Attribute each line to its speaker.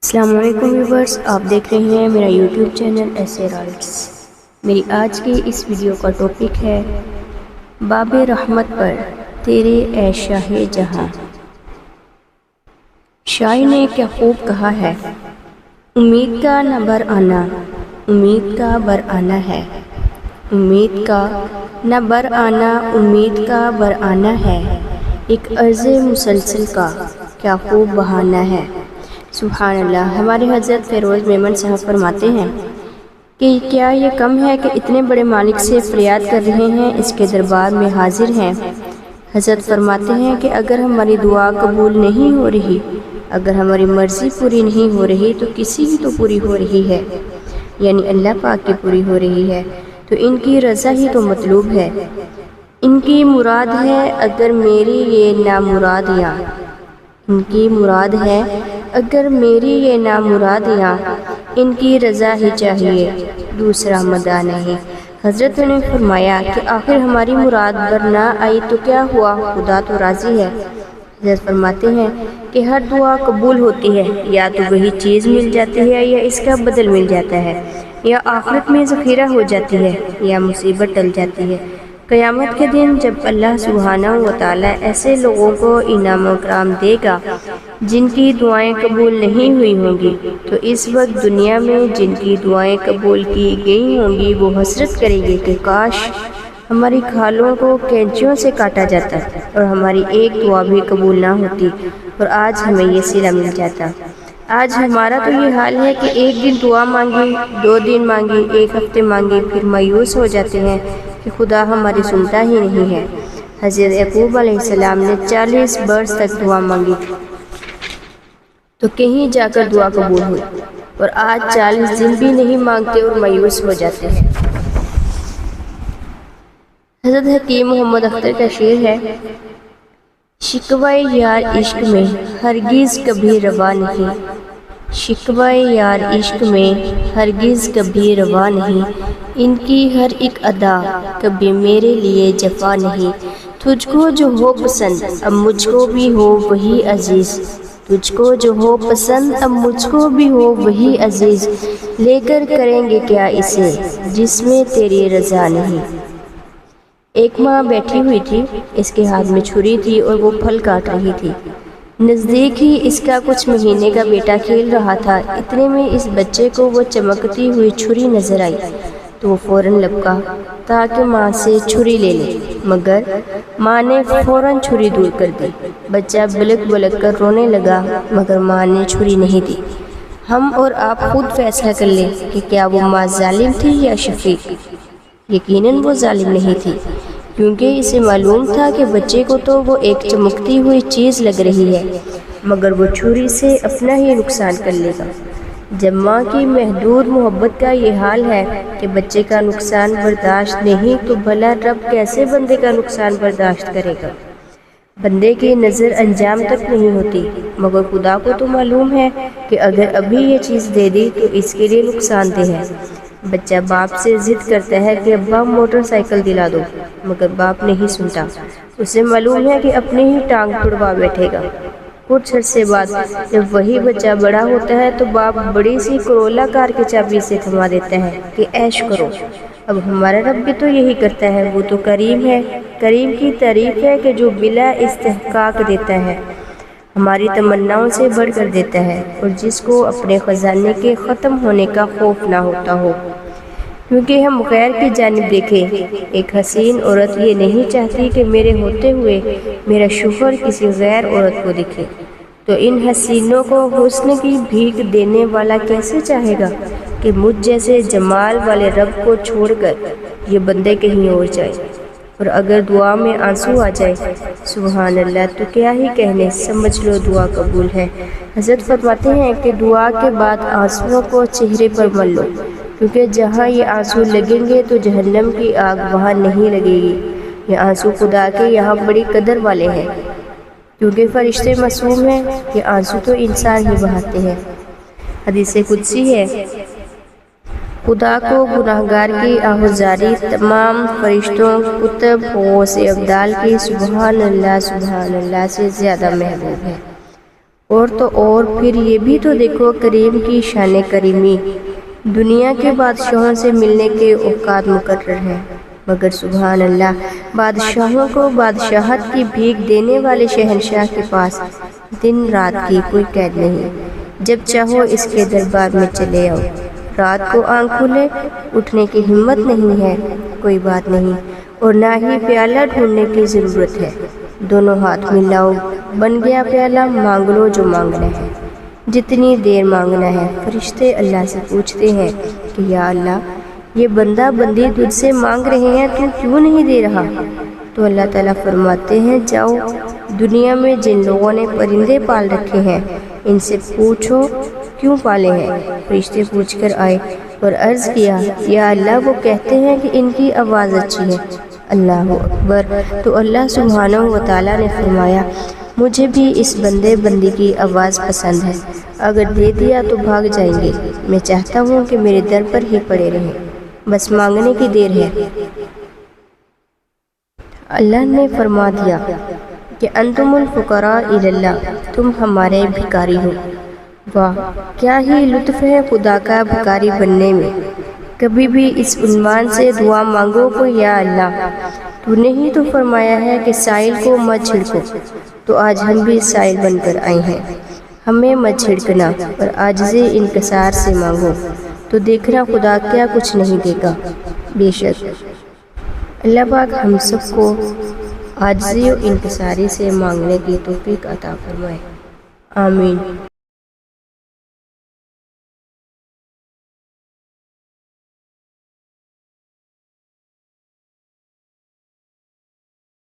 Speaker 1: السلام علیکم ویورز، آپ دیکھ رہے ہیں میرا یوٹیوب چینل ایسے رائٹس۔ میری آج کی اس ویڈیو کا ٹاپک ہے باب رحمت پر تیرے اے شاہ جہاں۔ شاعر نے کیا خوب کہا ہے، امید کا نہ بر آنا، امید کا بر آنا ہے، امید کا نہ بر آنا، امید کا بر آنا ہے، ایک عرض مسلسل کا کیا خوب بہانہ ہے۔ سبحان اللہ۔ ہمارے حضرت فیروز میمن صاحب فرماتے ہیں کہ کیا یہ کم ہے کہ اتنے بڑے مالک سے فریاد کر رہے ہیں، اس کے دربار میں حاضر ہیں۔ حضرت فرماتے ہیں کہ اگر ہماری دعا قبول نہیں ہو رہی، اگر ہماری مرضی پوری نہیں ہو رہی تو کسی کی تو پوری ہو رہی ہے، یعنی اللہ پاک کی پوری ہو رہی ہے، تو ان کی رضا ہی تو مطلوب ہے۔ ان کی مراد ہے اگر میری یہ نامرادیاں، ان کی مراد ہے اگر میری یہ نامرادیاں، ان کی رضا ہی چاہیے، دوسرا مدعا نہیں۔ حضرت نے فرمایا کہ آخر ہماری مراد بر نہ آئی تو کیا ہوا، خدا تو راضی ہے۔ حضرت فرماتے ہیں کہ ہر دعا قبول ہوتی ہے، یا تو وہی چیز مل جاتی ہے یا اس کا بدل مل جاتا ہے، یا آخرت میں ذخیرہ ہو جاتی ہے یا مصیبت ٹل جاتی ہے۔ قیامت کے دن جب اللہ سبحانہ و تعالیٰ ایسے لوگوں کو انعام و اکرام دے گا جن کی دعائیں قبول نہیں ہوئی ہوں گی، تو اس وقت دنیا میں جن کی دعائیں قبول کی گئی ہوں گی وہ حسرت کریں گے کہ کاش ہماری کھالوں کو کینچیوں سے کاٹا جاتا اور ہماری ایک دعا بھی قبول نہ ہوتی اور آج ہمیں یہ صلہ مل جاتا۔ آج ہمارا تو یہ حال ہے کہ ایک دن دعا مانگی، 2 دن مانگی، 1 ہفتے مانگی، پھر مایوس ہو جاتے ہیں کہ خدا ہماری سنتا ہی نہیں ہے۔ حضرت یعقوب علیہ السلام نے 40 برس تک دعا مانگی تو کہیں جا کر دعا قبول ہوئی، اور آج 40 دن بھی نہیں مانگتے اور مایوس ہو جاتے ہیں۔ حضرت حکیم محمد اختر کا شعر ہے، شکوائے یار عشق میں ہرگز کبھی روا نہیں، شکوائے یار عشق میں ہرگز کبھی روا نہیں، ان کی ہر ایک ادا کبھی میرے لیے جفا نہیں، تجھ کو جو ہو پسند اب مجھ کو بھی ہو وہی عزیز، تجھ کو جو ہو پسند اب مجھ کو بھی ہو وہی عزیز، لے کر کریں گے کیا اسے جس میں تیری رضا نہیں۔ ایک ماں بیٹھی ہوئی تھی، اس کے ہاتھ میں چھری تھی اور وہ پھل کاٹ رہی تھی۔ نزدیک ہی اس کا کچھ مہینے کا بیٹا کھیل رہا تھا، اتنے میں اس بچے کو وہ چمکتی ہوئی چھری نظر آئی تو وہ فوراً لپکا تاکہ ماں سے چھری لے لے، مگر ماں نے فوراً چھری دور کر دی۔ بچہ بلک بلک کر رونے لگا مگر ماں نے چھری نہیں دی۔ ہم اور آپ خود فیصلہ کر لیں کہ کیا وہ ماں ظالم تھی یا شفیق۔ یقیناً وہ ظالم نہیں تھی، کیونکہ اسے معلوم تھا کہ بچے کو تو وہ ایک چمکتی ہوئی چیز لگ رہی ہے، مگر وہ چھری سے اپنا ہی نقصان کر لے گا۔ جب ماں کی محدود محبت کا یہ حال ہے کہ بچے کا نقصان برداشت نہیں، تو بھلا رب کیسے بندے کا نقصان برداشت کرے گا۔ بندے کی نظر انجام تک نہیں ہوتی، مگر خدا کو تو معلوم ہے کہ اگر ابھی یہ چیز دے دی تو اس کے لیے نقصان دہ ہے۔ بچہ باپ سے ضد کرتا ہے کہ ابا موٹر سائیکل دلا دو، مگر باپ نہیں سنتا، اسے معلوم ہے کہ اپنی ہی ٹانگ توڑوا بیٹھے گا۔ کچھ عرصے بعد جب وہی بچہ بڑا ہوتا ہے تو باپ بڑی سی کرولا کار کی چابی سے تھما دیتا ہے کہ عیش کرو۔ اب ہمارا رب بھی تو یہی کرتا ہے، وہ تو کریم ہے۔ کریم کی تعریف ہے کہ جو بلا استحقاق دیتا ہے، ہماری تمناؤں سے بڑھ کر دیتا ہے، اور جس کو اپنے خزانے کے ختم ہونے کا خوف نہ ہوتا ہو۔ کیونکہ ہم غیر کی جانب دیکھیں، ایک حسین عورت یہ نہیں چاہتی کہ میرے ہوتے ہوئے میرا شوہر کسی غیر عورت کو دکھے، تو ان حسینوں کو حسن کی بھیک دینے والا کیسے چاہے گا کہ مجھ جیسے جمال والے رب کو چھوڑ کر یہ بندے کہیں اور جائے۔ اور اگر دعا میں آنسو آ جائے، سبحان اللہ، تو کیا ہی کہنے، سمجھ لو دعا قبول ہے۔ حضرت فرماتے ہیں کہ دعا کے بعد آنسوؤں کو چہرے پر مل لو، کیونکہ جہاں یہ آنسو لگیں گے تو جہنم کی آگ وہاں نہیں لگے گی۔ یہ آنسو خدا کے یہاں بڑی قدر والے ہیں، کیونکہ فرشتے معصوم ہیں، یہ آنسو تو انسان ہی بہاتے ہیں۔ حدیث قدسی ہے، خدا کو گناہگار کی آہوازاری تمام فرشتوں، کتب، غوث ابدال کی سبحان اللہ سے زیادہ محبوب ہے۔ اور تو اور پھر یہ بھی تو دیکھو کریم کی شان کریمی، دنیا کے بادشاہوں سے ملنے کے اوقات مقرر ہیں، مگر سبحان اللہ بادشاہوں کو بادشاہت کی بھیک دینے والے شہنشاہ کے پاس دن رات کی کوئی قید نہیں، جب چاہو اس کے دربار میں چلے آؤ، رات کو آنکھ کھلے اٹھنے کی ہمت نہیں ہے، کوئی بات نہیں، اور نہ ہی پیالہ ڈھونڈنے کی ضرورت ہے، دونوں ہاتھ ملاؤ، بن گیا پیالہ، مانگ لو جو مانگنا ہے، جتنی دیر مانگنا ہے۔ فرشتے اللہ سے پوچھتے ہیں کہ یا اللہ یہ بندہ بندی تجھ سے مانگ رہے ہیں، تو کیوں نہیں دے رہا؟ تو اللہ تعالیٰ فرماتے ہیں جاؤ، دنیا میں جن لوگوں نے پرندے پال رکھے ہیں ان سے پوچھو کیوں پالے ہیں۔ فرشتے پوچھ کر آئے اور عرض کیا یا اللہ وہ کہتے ہیں کہ ان کی آواز اچھی ہے۔ اللہ اکبر۔ تو اللہ سبحانہ وتعالیٰ نے فرمایا مجھے بھی اس بندے بندی کی آواز پسند ہے، اگر دے دیا تو بھاگ جائیں گے، میں چاہتا ہوں کہ میرے در پر ہی پڑے رہیں، بس مانگنے کی دیر ہے۔ اللہ نے فرما دیا کہ انتم الفقراء الی اللہ، تم ہمارے بھکاری ہو۔ واہ کیا ہی لطف ہے خدا کا بھکاری بننے میں۔ کبھی بھی اس عنوان سے دعا مانگو کو یا اللہ تو نے ہی تو فرمایا ہے کہ سائل کو مت چھڑکو، تو آج ہم بھی سائل بن کر آئے ہیں، ہمیں مت چھڑکنا اور عاجزی انکسار سے مانگو، تو دیکھنا خدا کیا کچھ نہیں دے گا۔ بے شک اللہ پاک ہم سب کو عاجزی و انکساری سے مانگنے کی توفیق عطا فرمائے، آمین۔